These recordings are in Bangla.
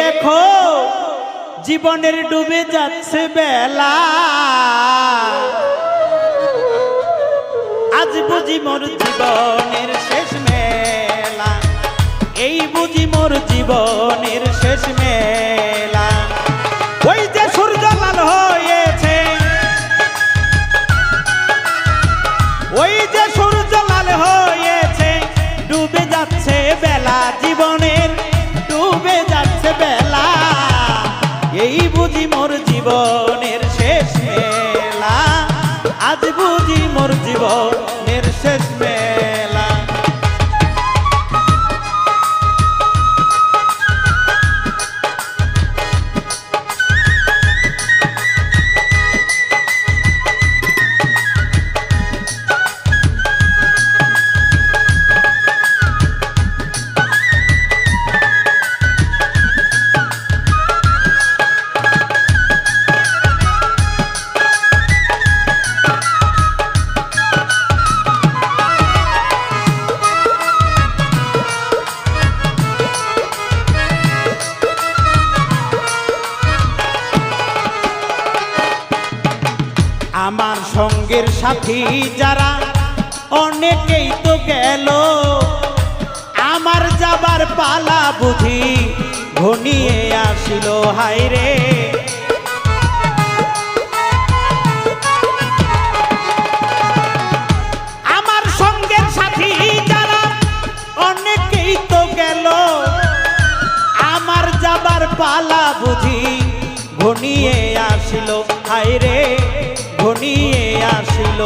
দেখো জীবনের ডুবে যাচ্ছে বেলা, আজ বুঝি মোর জীবনের শেষ মেলা, এই বুঝি মোর জীবনের শেষ মেলা। ওই যে সূর্য লাল হয়েছে, ওই যে সূর্য লাল হয়েছে, ডুবে যাচ্ছে বেলা, জীবনের ডুবে যাচ্ছে বেলা, এই বুঝি মোর জীবনের শেষ মেলা, আজ বুঝি মোর জীবনের শেষ মেলা। আমার সঙ্গের সাথী যারা অনেকেই তো গেল, আমার যাবার পালা বুঝি ঘনিয়ে আসিল, হায় রে। আমার সঙ্গের সাথী যারা অনেকেই তো গেল, আমার যাবার পালা বুঝি ঘনিয়ে আসিল, হায় রে ঘনিয়ে আসিল।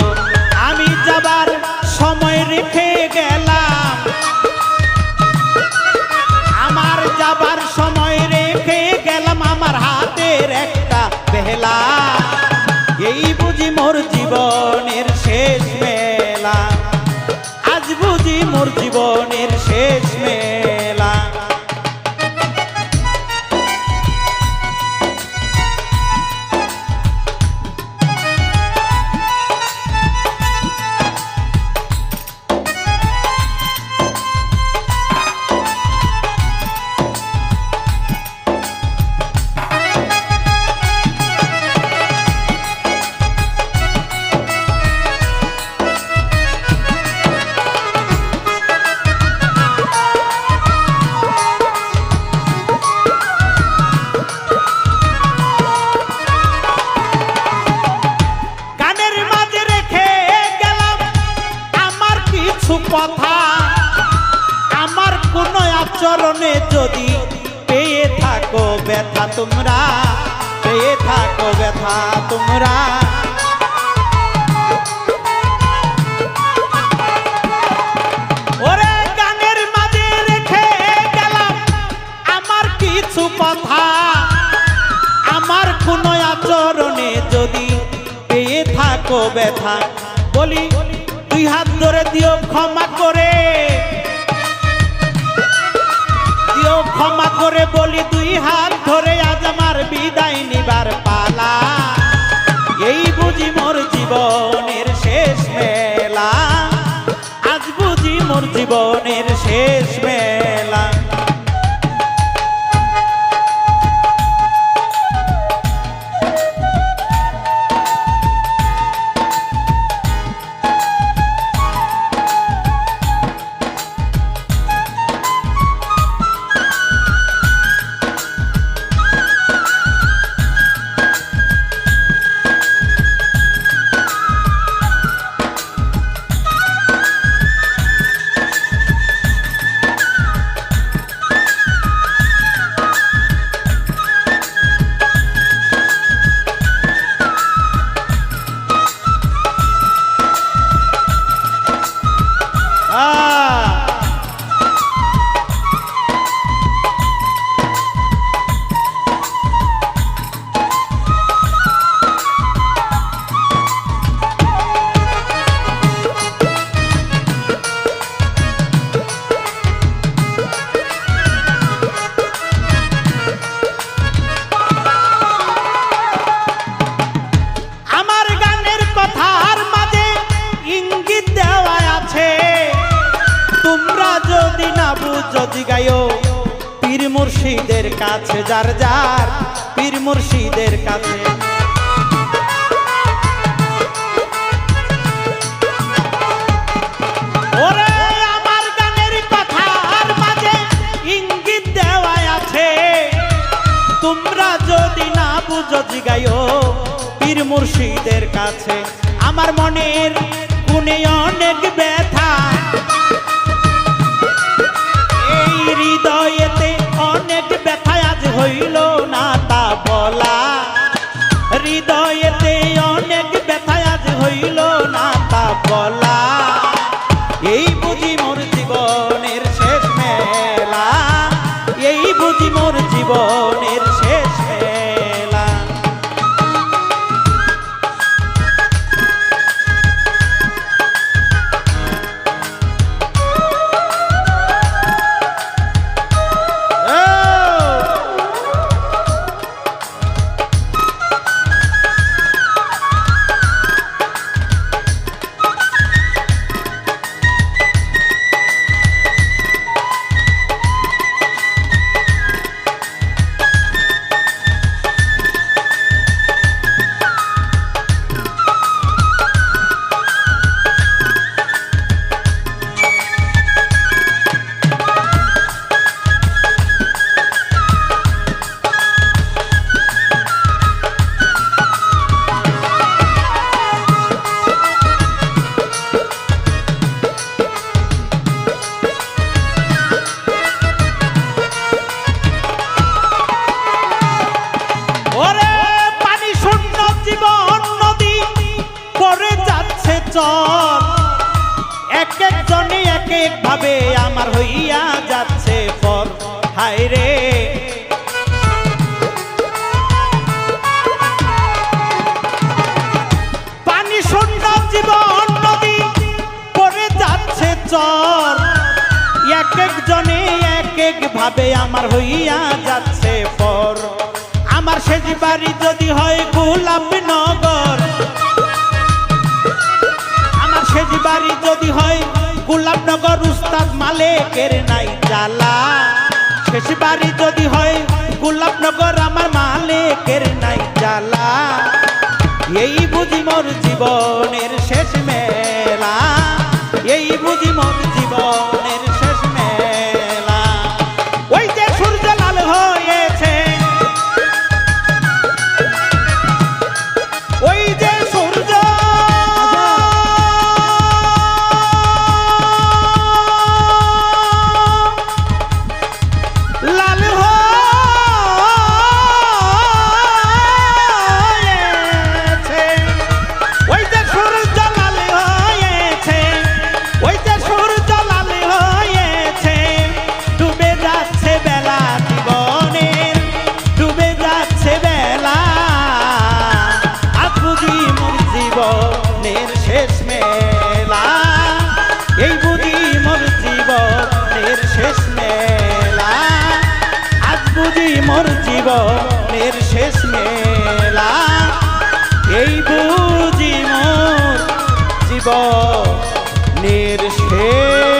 আমি যাবার সময় রেখে গেলাম, আমার যাবার সময় রেখে গেলাম আমার হাতের একটা বেলা, এই বুঝি মোর জীবনের শেষ মেলা, আজ বুঝি মোর জীবনের শেষ মেলা। কথা আমার কোন আচরণে যদি পেয়ে থাকো ব্যথা তোমরা, পেয়ে থাকো ব্যথা তোমরা, ওরে গানের মাঝে রেখে গেলাম আমার কিছু কথা, আমার কোন আচরণে যদি পেয়ে থাকো ব্যথা, বলি দুই হাত ধরে দিও ক্ষমা করে, দিও ক্ষমা করে, বলি দুই হাত ধরে আজ আমার বিদায় নিবার পালা, এই বুঝি মোর জীবনের শেষ মেলা, আজ বুঝি মোর জীবনের শেষ মেলা। জিগায়ো পীর মুর্শিদ মুর্শিদের কাছে, যার যার পীর মুর্শিদের কাছে। ওরে আমার গানের কথার মাঝে ইঙ্গিত দেওয়া আছে, তোমরা যদি না বুঝো জিগাইও পীর মুর্শিদের কাছে। আমার মনের কোণে অনেক ব্যথা, এই হৃদয়েতে অনেক ব্যথা আজ হইল না তা বলা, হৃদয়েতে অনেক ব্যথা আজ হইল না তা বলা। এই বুঝি মোর জীবনের শেষ মেলা, এই বুঝি মোর জীবনের শেষ মেলা। এক একজনে এক এক ভাবে আমার হইয়া যাচ্ছে পর, হায় রে পানি শূন্য জীবন নদী পড়ে যাচ্ছে চর, এক একজনে এক এক ভাবে আমার হইয়া যাচ্ছে পর। আমার সেজ বাড়ি যদি হয় গোলাপনগর, সেজ বাড়ি যদি হয় গোলাপনগর, উস্তাদ মালেকের নাই জ্বালা। শেষ বাড়ি যদি হয় গোলাপনগর, আমার মালেকের নাই জ্বালা। এই বুঝি মোর জীবনের শেষ মেলা, এই বুঝি মোর জীবনের শেষ মেলা। ওই যে সূর্য লাল হয়েছে, ওই যে সূর্য লাল হয়েছে, ওই যে সূর্য লাল হয়েছে, ওই যে সূর্য লাল হয়েছে, ডুবে যাচ্ছে বেলা জীবনের, ডুবে যাচ্ছে বেলা। আজ বুঝি মোর জীবনের শেষ মেলা, এই বুঝি মোর জীবনের শেষ মেলা, আজ বুঝি মোর জীবনের শেষ মেলা, এই বুঝি মোর জীবনের শেষ